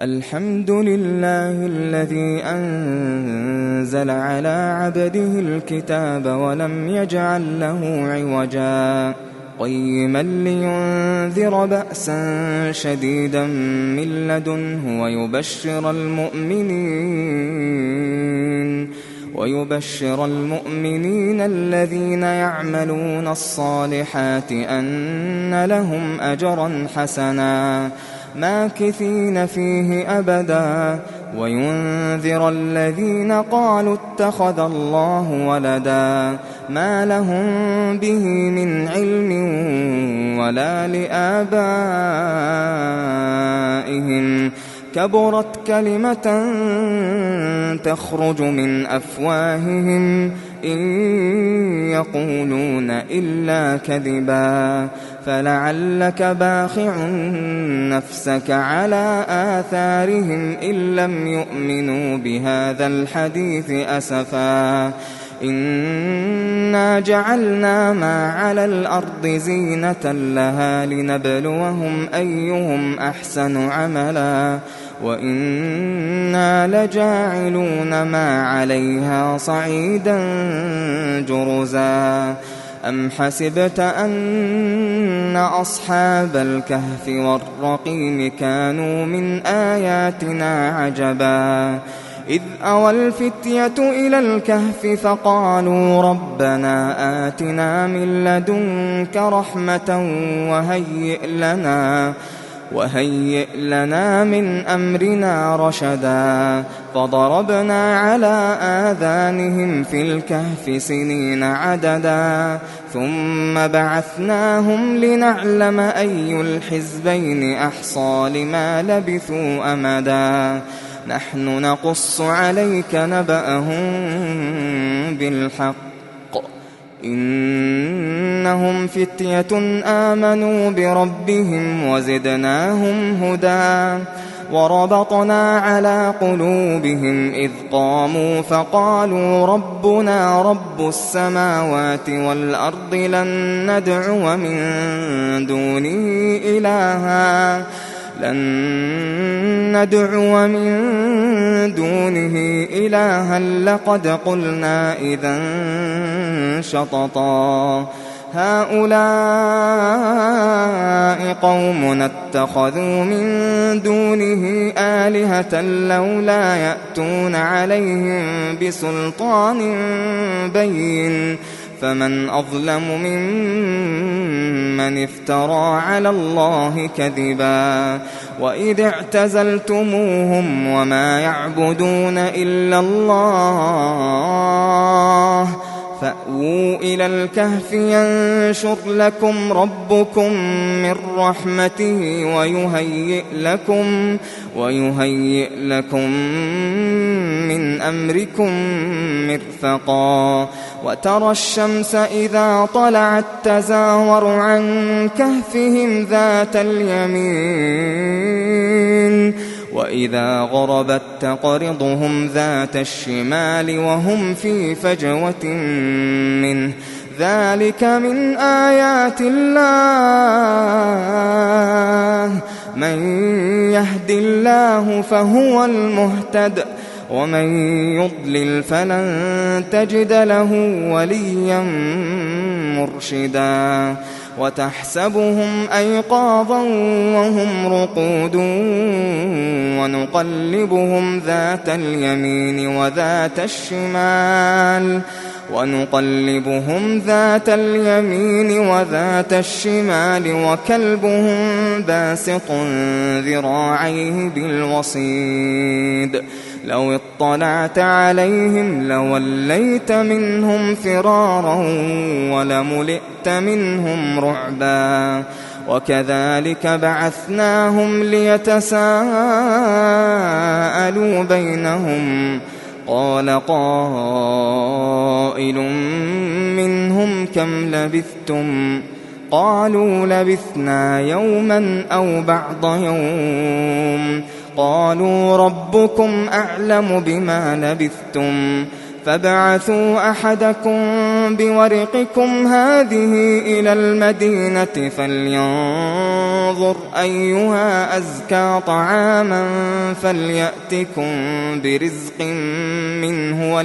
الحمد لله الذي أنزل على عبده الكتاب ولم يجعل له عوجا قيما لينذر بأسا شديدا من لدنه ويبشر المؤمنين الذين يعملون الصالحات أن لهم أجرا حسنا ماكثين فيه أبدا وينذر الذين قالوا اتخذ الله ولدا ما لهم به من علم ولا لآبائهم كبرت كلمة تخرج من أفواههم إن يقولون إلا كذبا فلعلك باخع نفسك على آثارهم إن لم يؤمنوا بهذا الحديث أسفا إنا جعلنا ما على الأرض زينة لها لنبلوهم أيهم أحسن عملا وإنا لجاعلون ما عليها صعيدا جرزا أم حسبت أن أصحاب الكهف والرقيم كانوا من آياتنا عجبا إذ أوى الفتية إلى الكهف فقالوا ربنا آتنا من لدنك رحمة وهيئ لنا من أمرنا رشدا فضربنا على آذانهم في الكهف سنين عددا ثم بعثناهم لنعلم أي الحزبين أحصى لما لبثوا أمدا نحن نقص عليك نبأهم بالحق إنهم فتية آمنوا بربهم وزدناهم هدى وربطنا على قلوبهم إذ قاموا فقالوا ربنا رب السماوات والأرض لن ندعو من دونه إلها لقد قلنا إذا شططا هؤلاء قومنا اتخذوا من دونه آلهة لولا يأتون عليهم بسلطان بين فمن أظلم ممن افترى على الله كذبا وإذ اعتزلتموهم وما يعبدون إلا الله فأووا إلى الكهف ينشر لكم ربكم من رحمته ويهيئ لكم من أمركم مرفقا وترى الشمس إذا طلعت تزاور عن كهفهم ذات اليمين وإذا غربت تقرضهم ذات الشمال وهم في فجوة منه ذلك من آيات الله من يهد الله فهو المهتد ومن يضلل فلن تجد له وليا مرشدا وتحسبهم أيقاظا وهم رقود ونقلبهم ذات اليمين وذات الشمال وكلبهم باسط ذراعيه بالوصيد لو اطلعت عليهم لوليت منهم فرارا ولملئت منهم رعبا وكذلك بعثناهم ليتساءلوا بينهم قال قائل منهم كم لبثتم قالوا لبثنا يوما أو بعض يوم قالوا ربكم أعلم بما لبثتم فابعثوا أحدكم بورقكم هذه إلى المدينة فلينظر فلينظر أيها أزكى طعاما فليأتكم برزق منه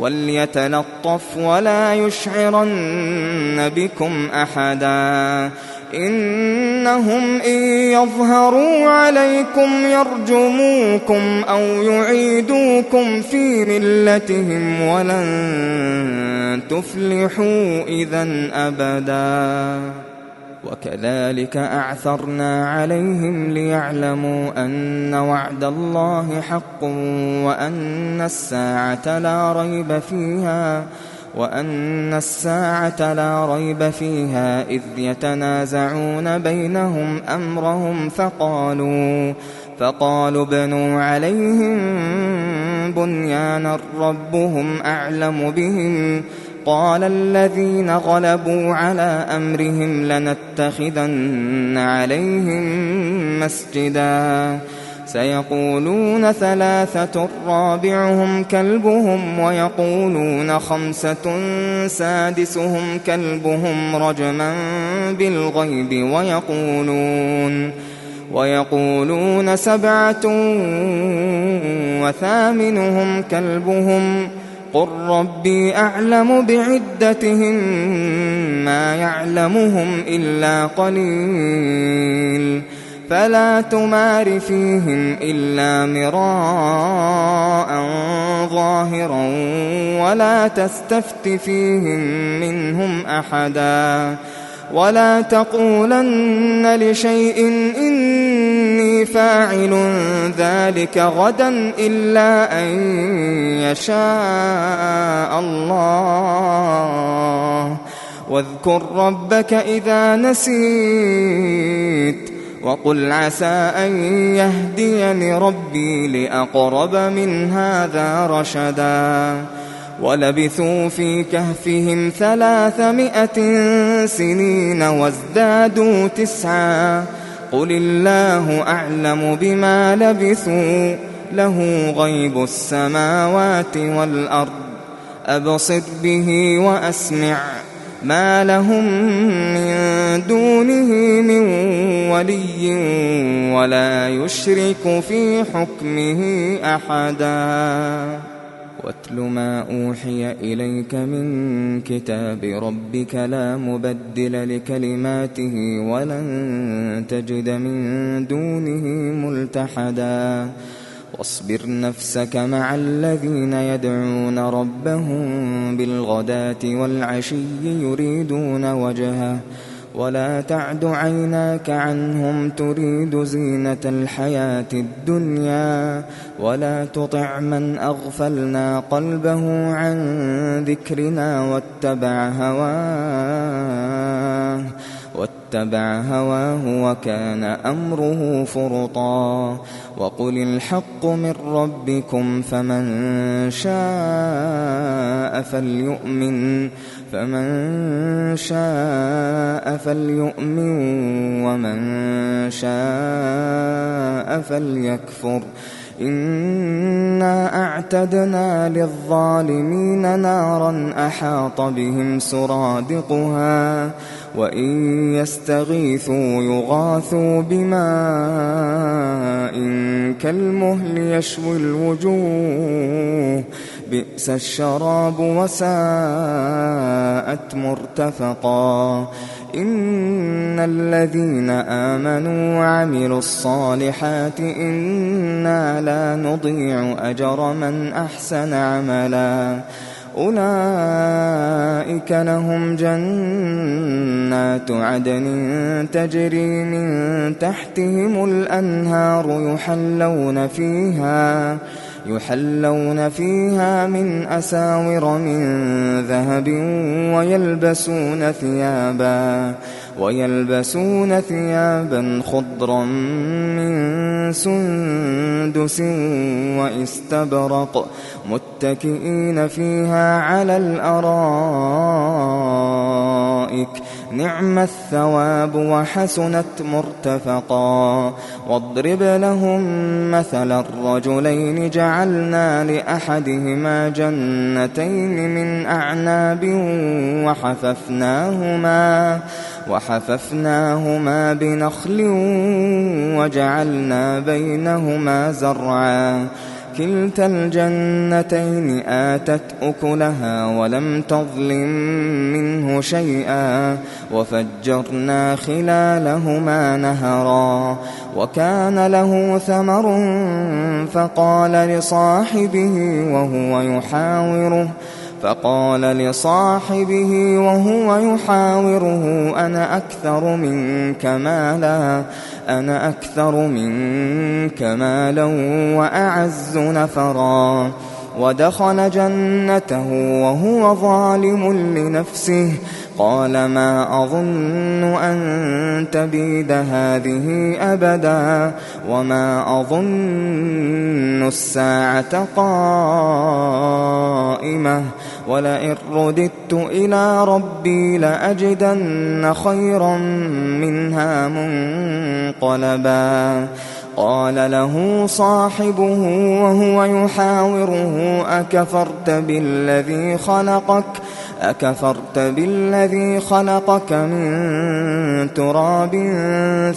وليتلطف ولا يشعرن بكم أحدا إنهم إن يظهروا عليكم يرجموكم أو يعيدوكم في ملتهم ولن تفلحوا إذن أبدا وكذلك أعثرنا عليهم ليعلموا أن وعد الله حق وأن الساعة لا ريب فيها إذ يتنازعون بينهم أمرهم فقالوا ابنوا عليهم بنيانا ربهم أعلم بهم قال الذين غلبوا على أمرهم لنتخذن عليهم مسجدا سيقولون 3 رابعهم كلبهم ويقولون 5 سادسهم كلبهم رجما بالغيب ويقولون 7 وثامنهم كلبهم قل ربي أعلم بعدتهم ما يعلمهم إلا قليل فلا تمار فيهم إلا مراء ظاهرا ولا تستفت فيهم منهم أحدا ولا تقولن لشيء إني فاعل ذلك غدا إلا أن يشاء الله واذكر ربك إذا نسيت وقل عسى أن يهديني ربي لأقرب من هذا رشدا ولبثوا في كهفهم 300 سنين وازدادوا 9 قل الله أعلم بما لبثوا له غيب السماوات والأرض أبصر به وأسمع ما لهم من دونه من ولي ولا يشرك في حكمه أحدا واتل ما أوحي إليك من كتاب ربك لا مبدل لكلماته ولن تجد من دونه ملتحدا واصبر نفسك مع الذين يدعون ربهم بالغداة والعشي يريدون وجهه ولا تعد عيناك عنهم تريد زينة الحياة الدنيا ولا تطع من أغفلنا قلبه عن ذكرنا واتبع هواه وكان أمره فرطا وقل الحق من ربكم فمن شاء فليؤمن ومن شاء فليكفر إنا أعتدنا للظالمين نارا أحاط بهم سرادقها وإن يستغيثوا يغاثوا بماء كالمهل يشوي الوجوه بئس الشراب وساءت مرتفقا إن الذين آمنوا وعملوا الصالحات إنا لا نضيع أجر من أحسن عملا أولئك لهم جنات عدن تجري من تحتهم الأنهار يحلون فيها من أساور من ذهب ويلبسون ثيابا خضرا من سندس واستبرق متكئين فيها على الأرائك نعم الثواب وحسنت مرتفقا واضرب لهم مثل الرجلين جعلنا لأحدهما جنتين من أعناب وحففناهما بنخل وجعلنا بينهما زرعا كلتا الجنتين آتت أكلها ولم تظلم منه شيئا وفجرنا خلالهما نهرا وكان له ثمر فقال لصاحبه وهو يحاوره أنا أكثر منك مالا وأعز نفرا ودخل جنته وهو ظالم لنفسه قال ما أظن أن تبيد هذه أبدا وما أظن الساعة قائمة ولئن رددت إلى ربي لأجدن خيرا منها منقلبا قال له صاحبه وهو يحاوره أكفرت بالذي خلقك من تراب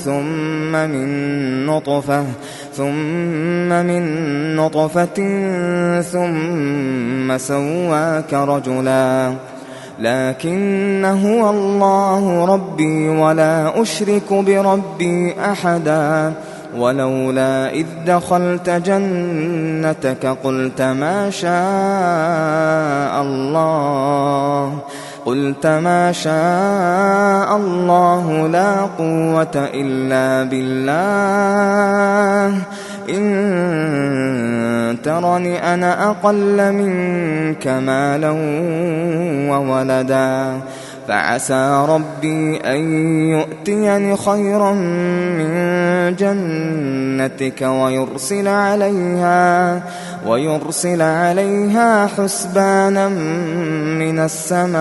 ثم من نطفة ثم سواك رجلا لكن هو الله ربي ولا أشرك بربي أحدا ولولا إذ دخلت جنتك قلت ما شاء الله لا قوة إلا بالله إن ترني أنا أقل منك مالا وولدا فعسى ربي أن يؤتيني خيرا من جنتك ويرسل عليها حسبانا من السماء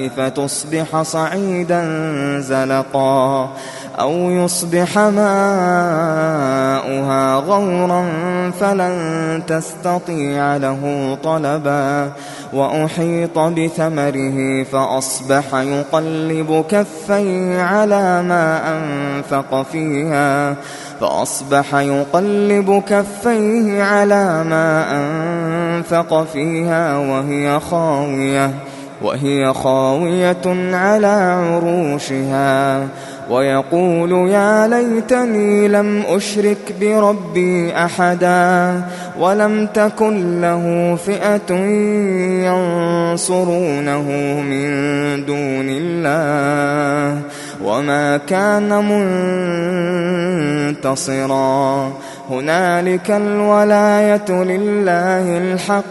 فتصبح صعيدا زلقا أو يصبح ماؤها غورا فلن تستطيع له طلبا وأحيط بثمره فأصبح يقلب كفيه على ما أنفق فيها وهي خاوية على عروشها ويقول يا ليتني لم أشرك بربي أحدا ولم تكن له فئة ينصرونه من دون الله وما كان منتصرا هنالك الولاية لله الحق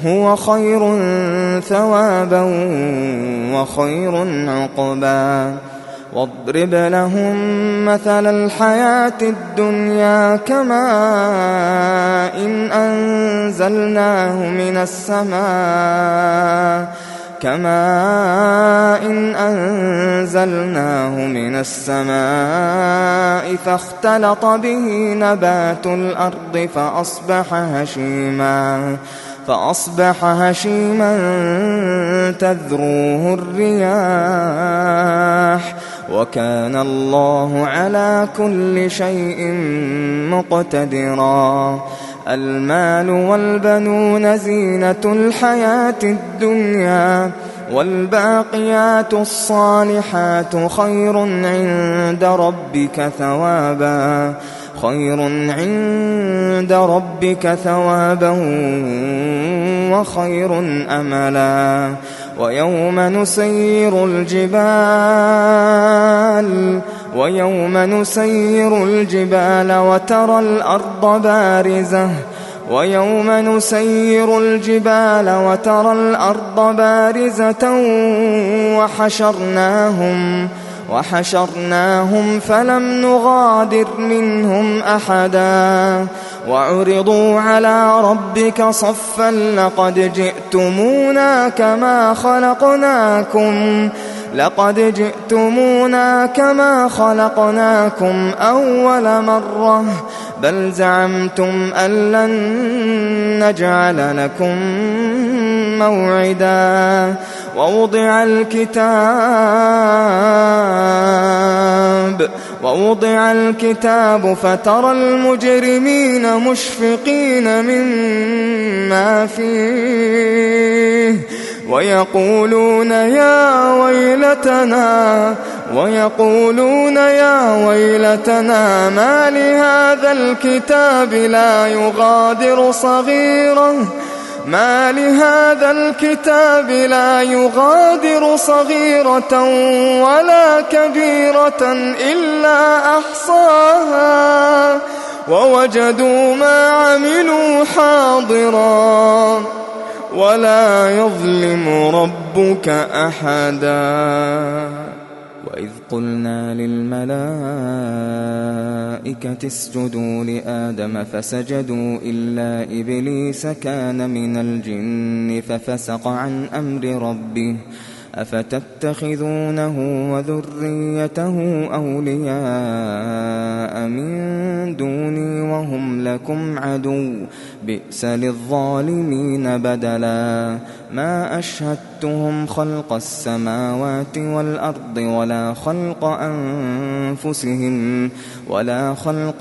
هو خير ثوابا وخير عقبا واضرب لهم مثل الحياة الدنيا كماء إن أنزلناه من السماء فاختلط به نبات الأرض فأصبح هشيما تذروه الرياح وكان الله على كل شيء مقتدرا المال والبنون زينة الحياة الدنيا والباقيات الصالحات خير عند ربك ثوابا وخير أملا ويوم نسير الجبال وترى الأرض بارزة وحشرناهم فلم نغادر منهم أحدا وعرضوا على ربك صفا لقد جئتمونا كما خلقناكم أول مرة بل زعمتم أن لن نجعل لكم موعدا ووضع الكتاب فترى المجرمين مشفقين مما فيه ويقولون يا ويلتنا ما لهذا الكتاب لا يغادر صغيرة ولا كبيرة إلا أحصاها ووجدوا ما عملوا حاضرا ولا يظلم ربك أحدا. وإذ قلنا للملائكة اسجدوا لآدم فسجدوا إلا إبليس كان من الجن ففسق عن أمر ربه أفتتخذونه وذريته أولياء من دوني وهم لكم عدو بئس للظالمين بدلا. ما أشهدتهم خلق السماوات والأرض ولا خلق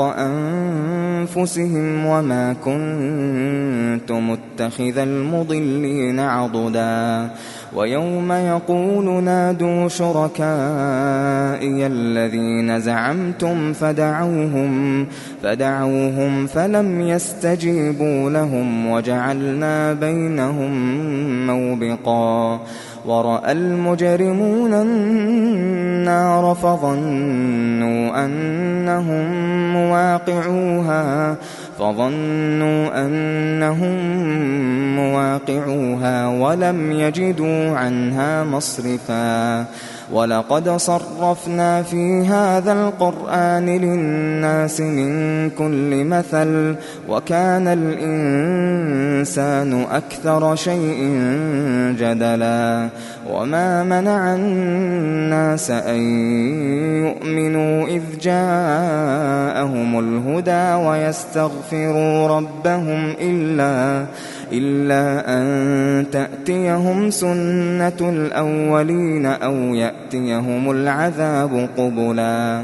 أنفسهم وما كنت متخذ المضلين عضدا. ويوم يقول نادوا شركائي الذين زعمتم فدعوهم فلم يستجيبوا لهم وجعلنا بينهم موبقا. ورأى المجرمون النار فظنوا أنهم مواقعوها ولم يجدوا عنها مصرفا. ولقد صرفنا في هذا القرآن للناس من كل مثل وكان الإنسان أكثر شيء جدلا. وما منع الناس أن يؤمنوا إذ جاءهم الهدى ويستغفروا ربهم إلا أن تأتيهم سنة الأولين أو يأتيهم العذاب قبلا.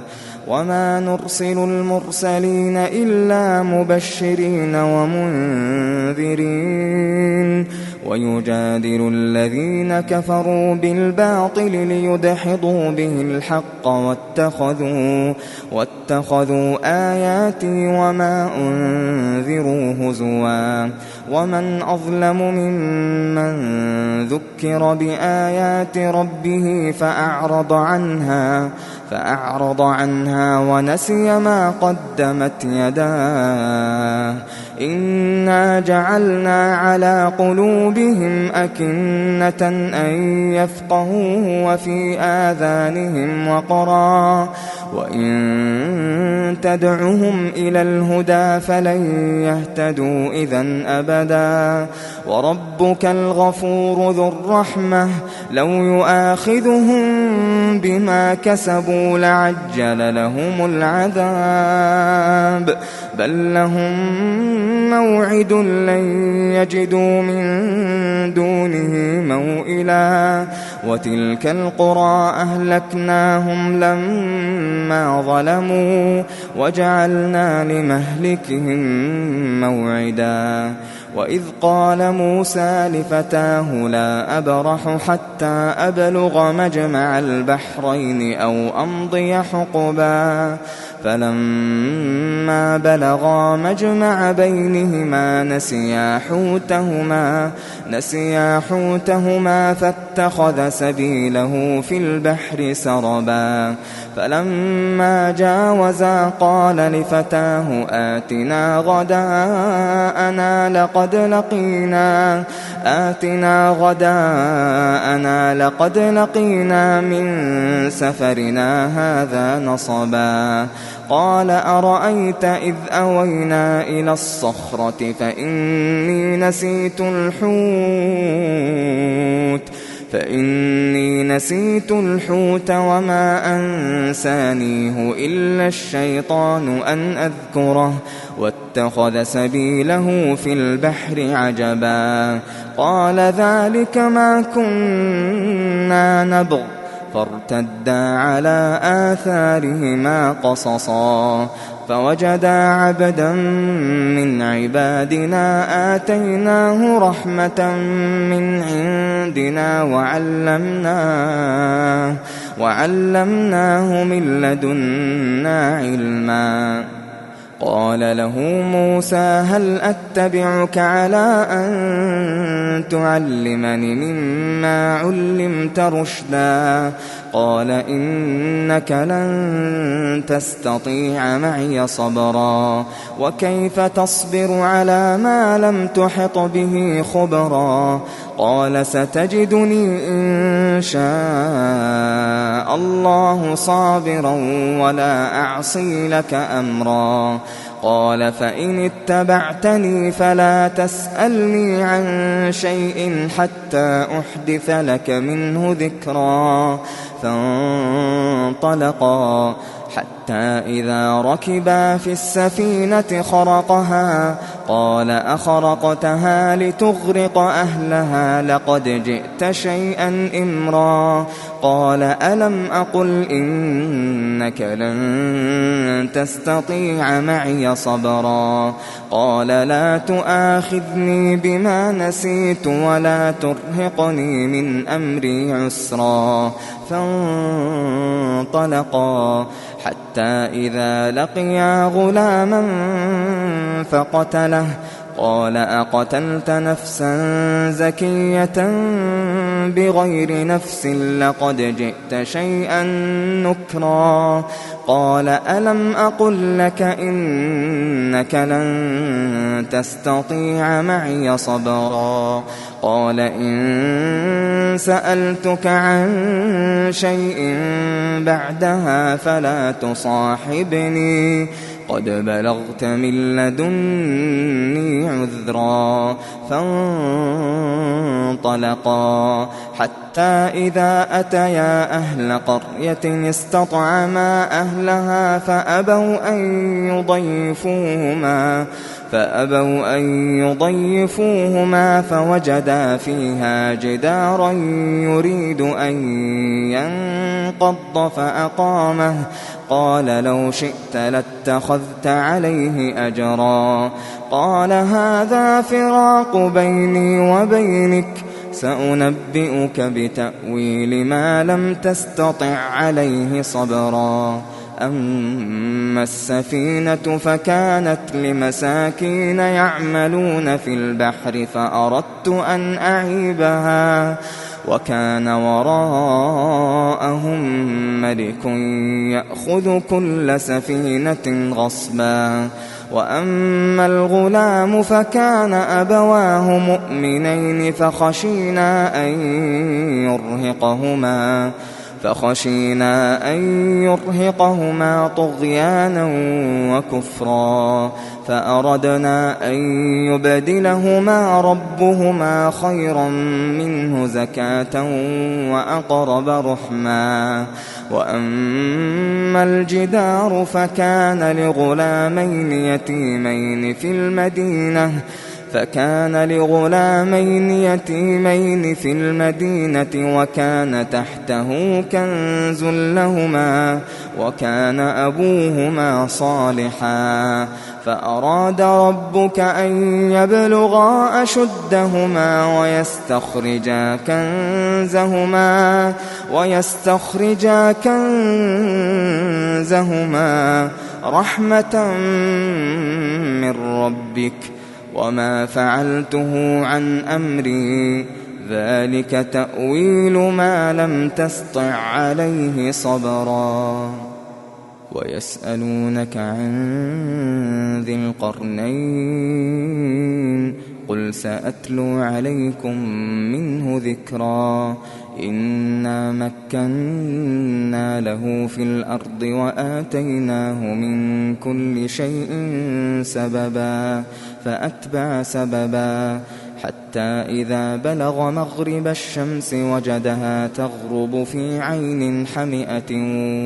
وما نرسل المرسلين إلا مبشرين ومنذرين ويجادل الذين كفروا بالباطل ليدحضوا به الحق واتخذوا آياتي وما أنذروا هزوا. ومن أظلم ممن ذكر بآيات ربه فأعرض عنها ونسي ما قدمت يداه. إنا جعلنا على قلوبهم أكنة أن يفقهوه وفي آذانهم وقرا وإن تدعهم إلى الهدى فلن يهتدوا إذن أبدا. وربك الغفور ذو الرحمة لو يؤاخذهم بما كسبوا لعجل لهم العذاب بل لهم موعد لن يجدوا من دونه موئلا. وتلك القرى أهلكناهم لما ظلموا وجعلنا لمهلكهم موعدا. وإذ قال موسى لفتاه لا أبرح حتى أبلغ مجمع البحرين أو أمضي حقبا. فلما بلغا مجمع بينهما نسيا حوتهما فاتخذ سبيله في البحر سربا. فلما جاوزا قال لفتاه آتنا غداءنا لقد لقينا من سفرنا هذا نصبا. قال أرأيت إذ أوينا إلى الصخرة فإني نسيت الحوت فإني نسيت الحوت وما أنسانيه إلا الشيطان أن أذكره واتخذ سبيله في البحر عجبا قال ذلك ما كنا نبغ فارتدا على آثارهما قصصا فوجدا عبدا من عبادنا آتيناه رحمة من عندنا وعلمناه من لدنا علما قال له موسى هل أتبعك على أن تعلمني مما علمت رشدا قال إنك لن تستطيع معي صبرا وكيف تصبر على ما لم تحط به خبرا قال ستجدني إن شاء الله صابرا ولا أعصي لك أمرا قال فإن اتبعتني فلا تسألني عن شيء حتى أحدث لك منه ذكرا فانطلقا حتى إذا ركبا في السفينة خرقها قال أخرقتها لتغرق أهلها لقد جئت شيئا إمرا قال ألم أقل إنك لن تستطيع معي صبرا قال لا تؤاخذني بما نسيت ولا ترهقني من أمري عسرا فانطلقا حتى إذا لقيا غلاما فقتله قال أقتلت نفسا زكية بغير نفس لقد جئت شيئا نكرا قال ألم أقل لك إنك لن تستطيع معي صبرا قال إن سألتك عن شيء بعدها فلا تصاحبني قد بلغت من لدني عذرا فانطلقا حتى إذا أتيا أهل قرية استطعما أهلها فأبوا أن يضيفوهما فوجدا فيها جدارا يريد أن ينقض فأقامه قال لو شئت لاتخذت عليه أجرا قال هذا فراق بيني وبينك سأنبئك بتأويل ما لم تستطع عليه صبرا أما السفينة فكانت لمساكين يعملون في البحر فأردت أن أعيبها وكان وراءهم ملك يأخذ كل سفينة غصبا وأما الغلام فكان أبواه مؤمنين فخشينا أن يرهقهما طغيانا وكفرا فأردنا أن يبدلهما ربهما خيرا منه زكاة وأقرب رحما وأما الجدار فكان لغلامين يتيمين في المدينة وكان تحته كنز لهما وكان أبوهما صالحا فأراد ربك أن يبلغا أشدهما ويستخرجا كنزهما رحمة من ربك وما فعلته عن أمري ذلك تأويل ما لم تسطع عليه صبرا ويسألونك عن ذي القرنين قل سأتلو عليكم منه ذكرا إنا مكنا له في الأرض وآتيناه من كل شيء سببا فأتبع سببا حتى إذا بلغ مغرب الشمس وجدها تغرب في عين حمئة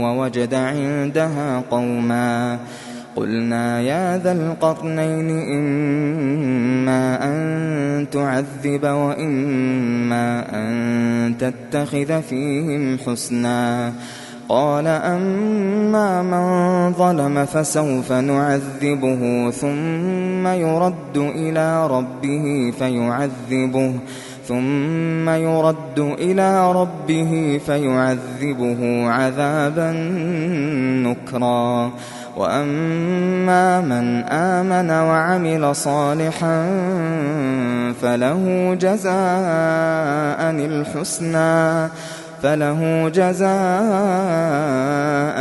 ووجد عندها قوما قلنا يا ذا القرنين إما أن تعذب وإما أن تتخذ فيهم حسنا قال أما من ظلم فسوف نعذبه ثم يرد إلى ربه فيعذبه عذابا نكرا وأما من آمن وعمل صالحا فله جزاء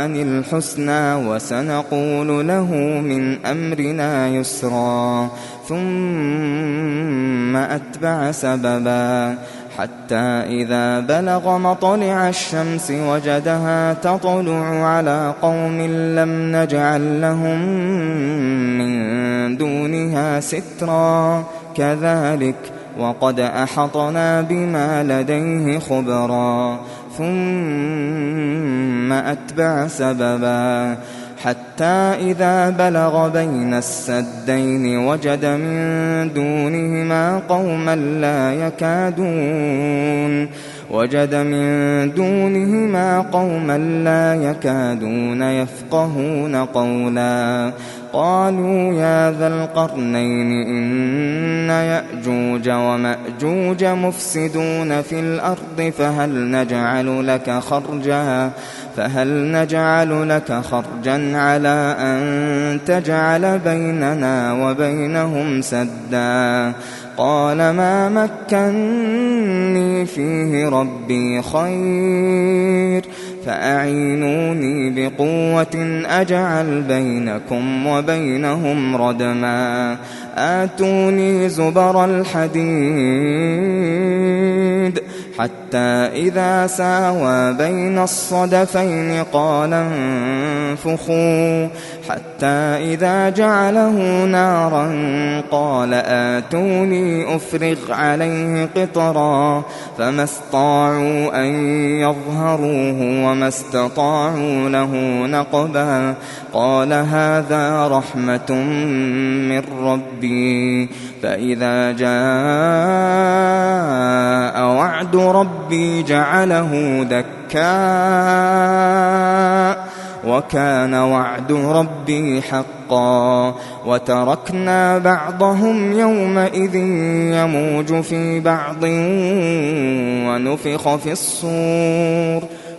الحسنى وسنقول له من أمرنا يسرا ثم أتبع سببا حتى إذا بلغ مطلع الشمس وجدها تطلع على قوم لم نجعل لهم من دونها سترا كذلك وقد أحطنا بما لديه خبرا ثم أتبع سببا حتى إذا بلغ بين السدين وجد من دونهما قوما لا يكادون يفقهون قولا قالوا يا ذا القرنين إن يأجوج ومأجوج مفسدون في الأرض فهل نجعل لك خرجا على أن تجعل بيننا وبينهم سدا قال ما مكني فيه ربي خير فأعينوني بقوة أجعل بينكم وبينهم ردما آتوني زبر الحديد حتى إذا ساوى بين الصدفين قال انفخوا حتى إذا جعله نارا قال آتوني أفرغ عليه قطرا فما استطاعوا أن يظهروه وما استطاعوا له نقبا قال هذا رحمة من ربي فإذا جاء وعد ربي جعله دكا وكان وعد ربي حقا وتركنا بعضهم يومئذ يموج في بعض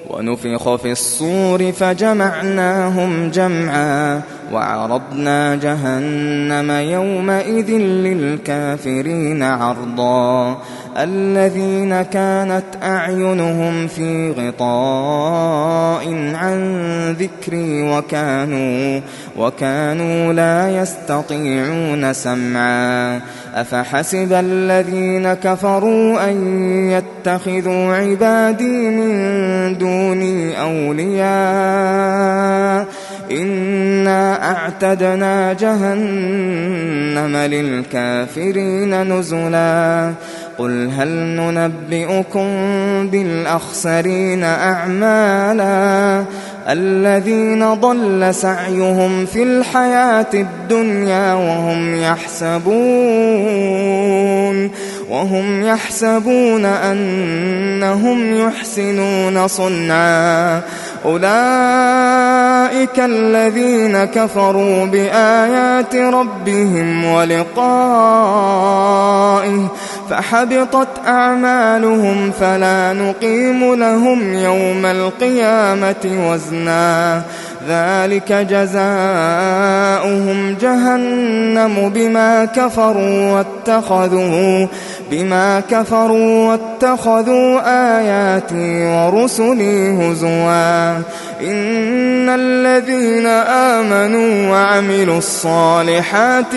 ونفخ في الصور فجمعناهم جمعا وعرضنا جهنم يومئذ للكافرين عرضا الذين كانت أعينهم في غطاء عن ذكري وكانوا لا يستطيعون سمعا أفحسب الذين كفروا أن يتخذوا عبادي من دوني أولياء إنا أعتدنا جهنم للكافرين نزلا قل هل ننبئكم بالأخسرين أعمالا الذين ضل سعيهم في الحياة الدنيا وهم يحسبون أنهم يحسنون صنعا أولئك الذين كفروا بآيات ربهم ولقائه فحبطت أعمالهم فلا نقيم لهم يوم القيامة وزنا ذلك جزاؤهم جهنم بما كفروا واتخذوا آياتي ورسلي هزوا إن الذين آمنوا وعملوا الصالحات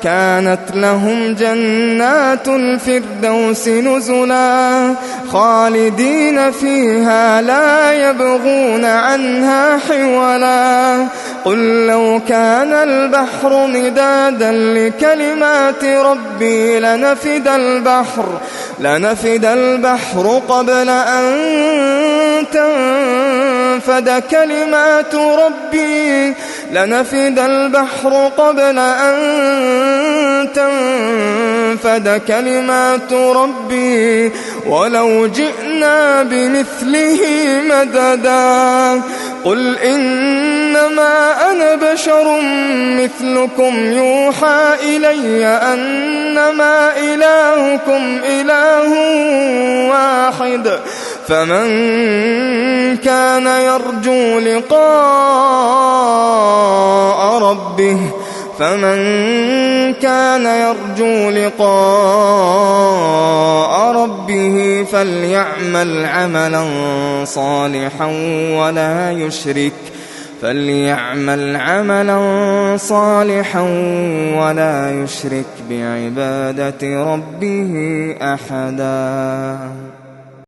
كانت لهم جنات الفردوس نزلا خالدين فيها لا يبغون عنها حولا قل لو كان البحر مدادا لكلمات ربي لنفد البحر قبل أن تنفد كلمات ربي ولو جئنا بمثله مددا قل إنما أنا بشر مثلكم يوحى إلي أنما إلهكم إله واحد فمن كان يرجو لقاء ربه فليعمل عملا صالحا ولا يشرك بعبادة ربه أحدا.